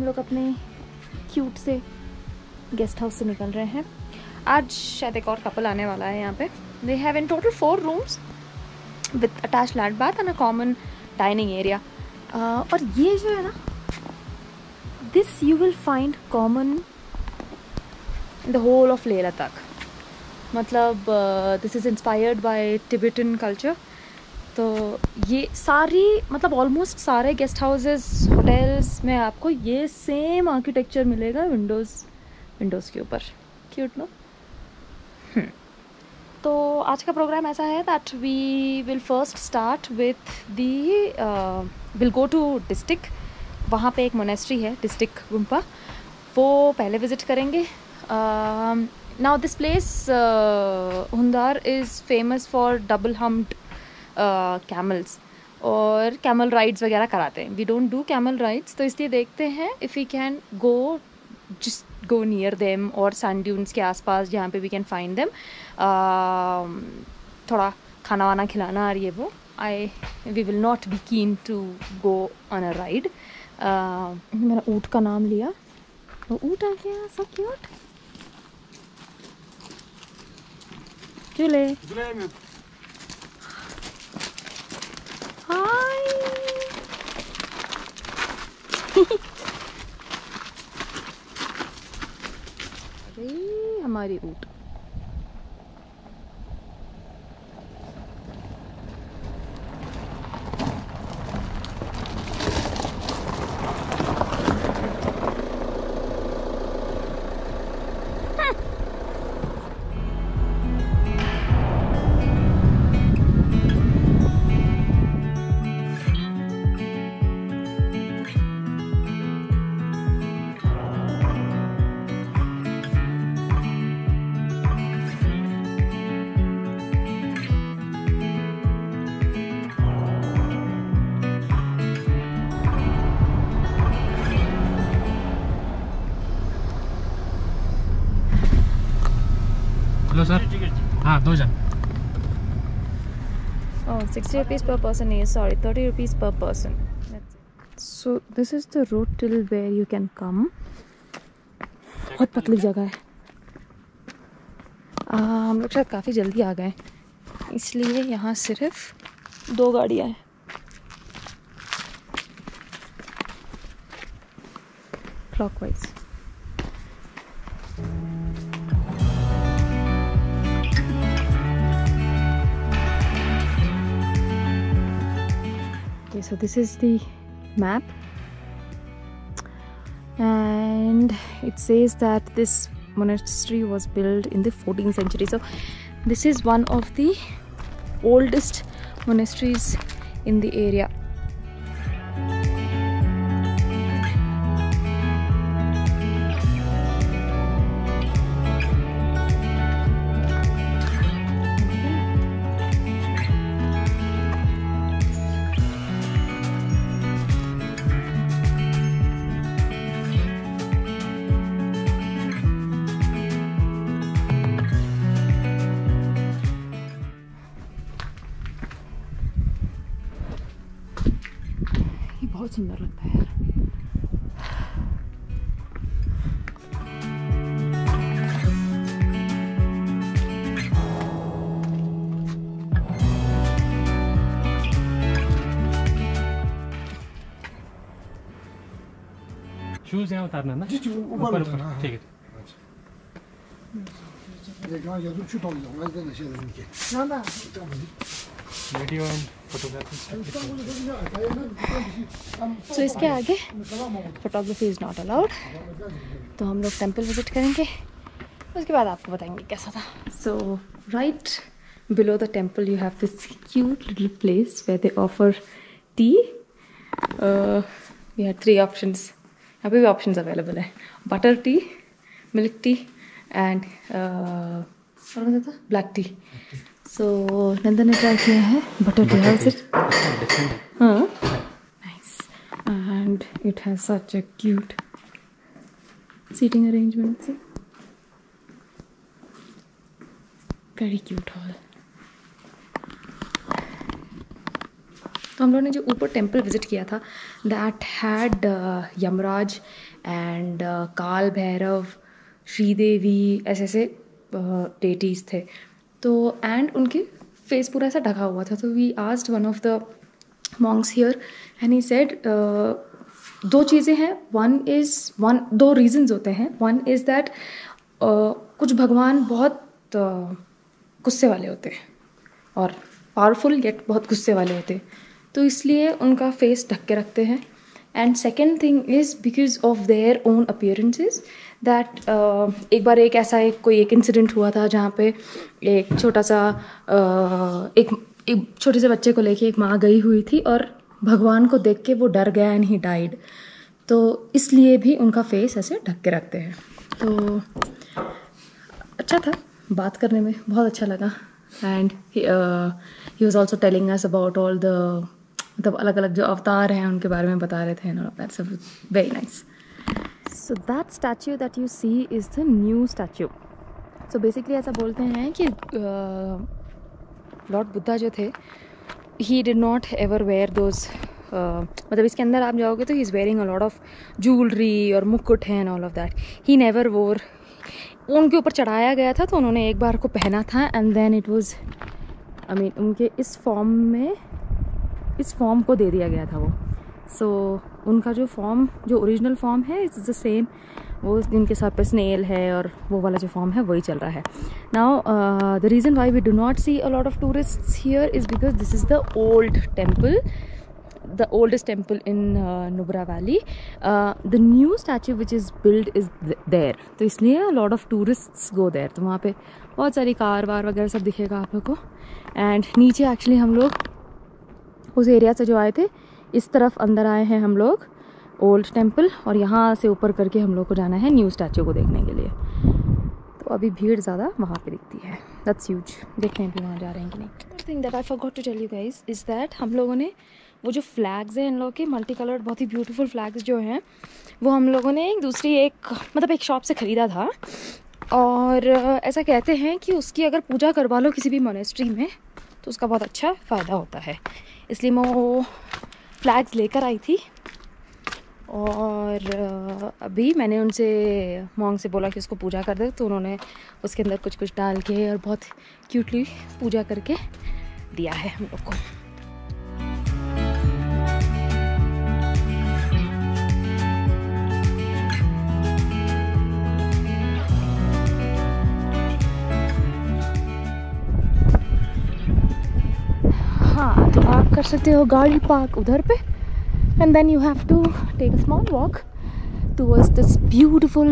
लोग अपने क्यूट से गेस्ट हाउस से निकल रहे हैं। आज शायद एक और कपल आने वाला है यहाँ पे। They have in total 4 rooms with attached bath and a common dining area. और ये जो है ना, this you will find common in the whole of Leh Ladakh. मतलब this is inspired by Tibetan culture. तो ये सारी मतलब ऑलमोस्ट सारे गेस्ट हाउसेस होटल्स में आपको ये सेम आर्किटेक्चर मिलेगा विंडोज़ के ऊपर। Cute no. तो आज का प्रोग्राम ऐसा है that we will first start with the will go to district. वहाँ पे एक मोनेस्ट्री है डिस्ट्रिक्ट गुम्पा, वो पहले विज़िट करेंगे। Now this place Hundar is famous for double humped camels, और कैमल राइड्स वगैरह कराते हैं। We don't do camel rides, तो इसलिए देखते हैं if we can go just go near them और sand dunes के आसपास जहाँ पे we can find them। थोड़ा खाना वाना खिलाना और ये वो। we will not be keen to go on a ride। मैंने ऊँट का नाम लिया, वो ऊँट आ गया। so cute। जुले हाय। हमारी ऊँट। Hello sir. हाँ 2 जन। Oh, 60 rupees per person is, sorry, 30 rupees per person. That's it. So this is the road till where you can come. बहुत पतली जगह है। हम लोग शायद काफ़ी जल्दी आ गए, इसलिए यहाँ सिर्फ 2 गाड़ियाँ हैं। Clockwise. Okay, so this is the map, and it says that this monastery was built in the 14th century. So this is one of the oldest monasteries in the area. बहुत सुंदर लगता है यार। शूज यहाँ उतारना ना? जी ऊपर उतारना। ठीक है। Video and photography. तो इसके आगे फोटोग्राफी इज़ नॉट अलाउड। तो हम लोग टेंपल विजिट करेंगे, उसके बाद आपको बताएंगे कैसा था। So right below the temple you have this cute little place where they offer tea. We had 3 options. यहाँ पे भी ऑप्शंस अवेलेबल है, butter tea, milk tea and black tea. So Nandan ने ट्राई किया है butter tea. How is it? हाँ, nice. And it has such a cute seating arrangement. Say very cute hall. तो हम लोगों ने जो ऊपर टेम्पल विजिट किया था, दैट हैड यमराज एंड काल भैरव, श्रीदेवी, ऐसे ऐसे डेटीज थे। तो एंड उनके फेस पूरा ऐसा ढका हुआ था। तो we asked one of the monks here and he said दो चीज़ें हैं, दो रीजंस होते हैं। वन इज़ दैट कुछ भगवान बहुत गुस्से वाले होते हैं और पावरफुल येट बहुत गुस्से वाले होते हैं, तो इसलिए उनका फेस ढक के रखते हैं। And second thing is because of their own appearances that एक ऐसा कोई इंसिडेंट हुआ था जहाँ पे एक छोटा सा एक छोटे से बच्चे को लेके एक माँ गई हुई थी और भगवान को देख के वो डर गया एंड ही डाइड। तो इसलिए भी उनका फेस ऐसे ढक के रखते हैं। तो अच्छा था, बात करने में बहुत अच्छा लगा। And he was also telling us about all the मतलब अलग अलग जो अवतार हैं उनके बारे में बता रहे थे। That's very nice. So that statue that you see is the new statue. So basically ऐसा बोलते हैं कि लॉर्ड बुद्धा जो थे, he did not ever wear those मतलब इसके अंदर आप जाओगे तो he is wearing a lot of jewellery और मुकुट है and all of that. He never wore, उनके ऊपर चढ़ाया गया था तो उन्होंने एक बार को पहना था एंड देन इट वाज उनके इस फॉर्म को दे दिया गया था वो। सो उनका जो ओरिजिनल फॉर्म है इट्स द सेम, वो जिनके सर पे स्नेल है और वो वाला जो फॉर्म है वही चल रहा है। Now the reason why we do not see a lot of tourists here is because this is the old temple, the oldest temple in Nubra Valley. The new statue which is built is there, तो इसलिए a lot of tourists go there। तो वहाँ पे बहुत सारी car वार वगैरह सब दिखेगा आप लोग को। एंड नीचे एक्चुअली हम लोग उस एरिया से जो आए थे, इस तरफ अंदर आए हैं हम लोग ओल्ड टेम्पल, और यहाँ से ऊपर करके हम लोग को जाना है न्यू स्टैच्यू को देखने के लिए। तो अभी भीड़ ज़्यादा वहाँ पे दिखती है, दैट्स ह्यूज। देखते हैं अभी वहाँ जा रहे हैं कि नहीं। Thing that I forgot to tell you guys is that हम लोगों ने वो जो फ्लैग्स हैं इन लोगों के मल्टी कलर्ड बहुत ही ब्यूटीफुल फ्लैग्स जो हैं, वो हम लोगों ने एक शॉप से ख़रीदा था। और ऐसा कहते हैं कि उसकी अगर पूजा करवा लो किसी भी मोनेस्ट्री में तो उसका बहुत अच्छा फ़ायदा होता है। इसलिए मैं वो फ्लैग्स लेकर आई थी। और अभी मैंने उनसे मॉन्ग से बोला कि उसको पूजा कर दे, तो उन्होंने उसके अंदर कुछ डाल के और बहुत क्यूटली पूजा करके दिया है हम लोग को। हाँ, तो आप कर सकते हो गाड़ी पार्क उधर पे, and then you have to take a small walk towards this beautiful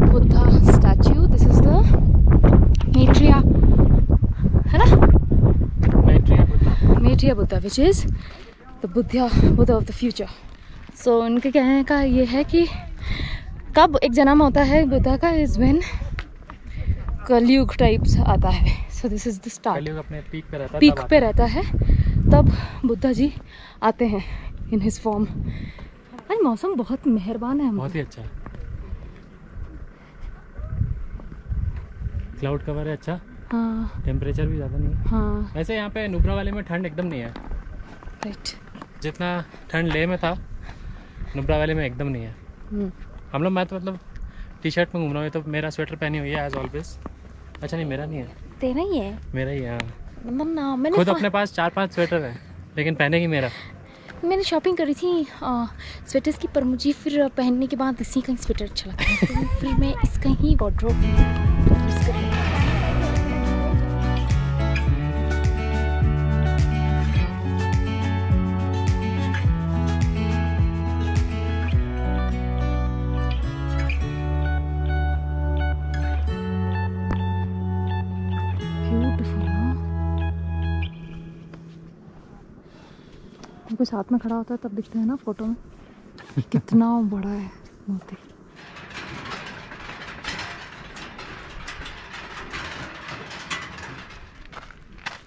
Buddha statue. This is the Maitreya, है ना? Maitreya Buddha, which is the Buddha of the future. So उनके कहने का ये है कि कब एक जन्म होता है बुद्धा का, is when कलयुग टाइप्स आता है। So this is the start. कलयुग अपने पीक पे रहता है, तब बुद्धा जी आते हैं इन हिज फॉर्म। आज मौसम बहुत मेहरबान है, बहुत ही अच्छा है, क्लाउड कवर है अच्छा। हाँ, टेम्परेचर भी ज़्यादा नहीं है। हाँ, वैसे यहाँ पे नुब्रा वैली में ठंड एकदम नहीं है। राइट। जितना ठंड लेह में था, नुब्रा वैली में एकदम नहीं है। हम लोग मैं तो मतलब टी शर्ट में घूम रहा हूँ, तो मेरा स्वेटर पहनी हुई है एज ऑलवेज। अच्छा नहीं, मेरा नहीं है, तेरा ही है। मेरा ही है। ना, मैंने खुद अपने पास 4-5 स्वेटर है, लेकिन पहने की मेरा। मैंने शॉपिंग करी थी स्वेटर्स की, पर मुझे फिर पहनने के बाद इसी का ही स्वेटर अच्छा लगता है, तो फिर मैं इसका ही वार्डरोब यूज़ कर रही हूँ। कोई साथ में खड़ा होता है तब दिखते हैं ना फोटो में, कितना बड़ा है मोती।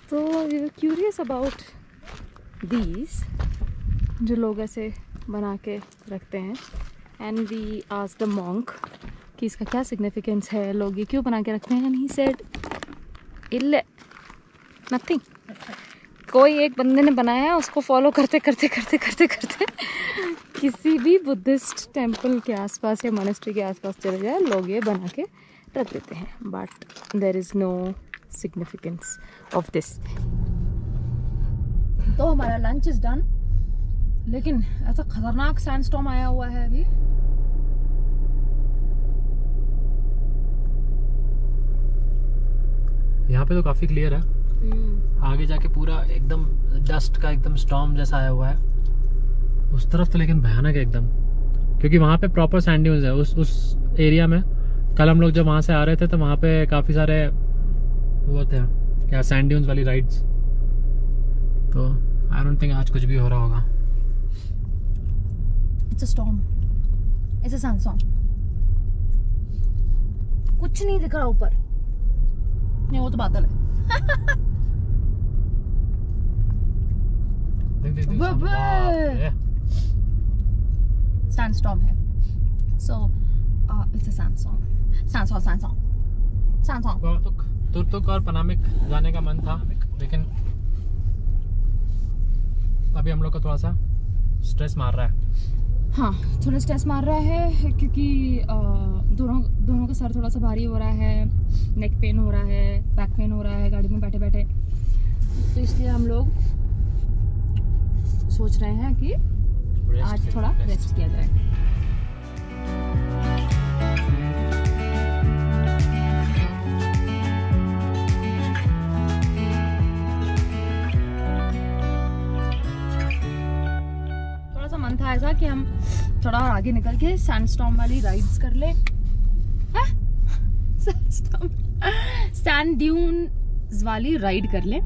तो we were curious about these, जो लोग ऐसे बना के रखते हैं, and we asked the monk कि इसका क्या सिग्निफिकेंस है, लोग ये क्यों बना के रखते हैं। एंड ही सेड इल्ले नथिंग, कोई एक बंदे ने बनाया है, उसको फॉलो करते करते करते करते करते किसी भी बुद्धिस्ट टेम्पल के आसपास या मोनेस्ट्री के आसपास चले जाए, लोग ये बना के रख देते हैं, but there is no significance of this. तो हमारा लंच इज डन, लेकिन ऐसा खतरनाक सैंडस्टॉर्म आया हुआ है अभी। यहाँ पे तो काफी क्लियर है, आगे जाके पूरा एकदम डस्ट का एकदम स्टॉर्म जैसा आया हुआ है उस तरफ तो, लेकिन भयानक है एकदम, क्योंकि वहाँ पे प्रॉपर सैंड ड्यून्स है उस एरिया में। कल हम लोग जब वहाँ से आ रहे थे तो वहाँ पे काफी सारे वो थे क्या सैंड ड्यून्स वाली राइड्स, तो आई डोंट थिंक आज कुछ भी हो रहा होगा। It's a storm, it's a sandstorm. कुछ नहीं दिख रहा ऊपर, नहीं वो तो बादल है। सैंडस्टॉर्म है, so it's a sandstorm. Turtuk और पनामिक जाने का मन था, लेकिन अभी हम लोग को थोड़ा सा स्ट्रेस मार रहा है। हाँ, थोड़ा स्ट्रेस मार रहा है क्योंकि दोनों का सर थोड़ा सा भारी हो रहा है, नेक पेन हो रहा है, बैक पेन हो रहा है गाड़ी में बैठे बैठे, तो इसलिए हम लोग सोच रहे हैं कि आज थोड़ा रेस्ट किया जाए। मन था ऐसा कि हम थोड़ा और आगे निकल के सैंडस्टॉर्म वाली राइड्स कर ले, सैंड ड्यून्स वाली राइड कर ले।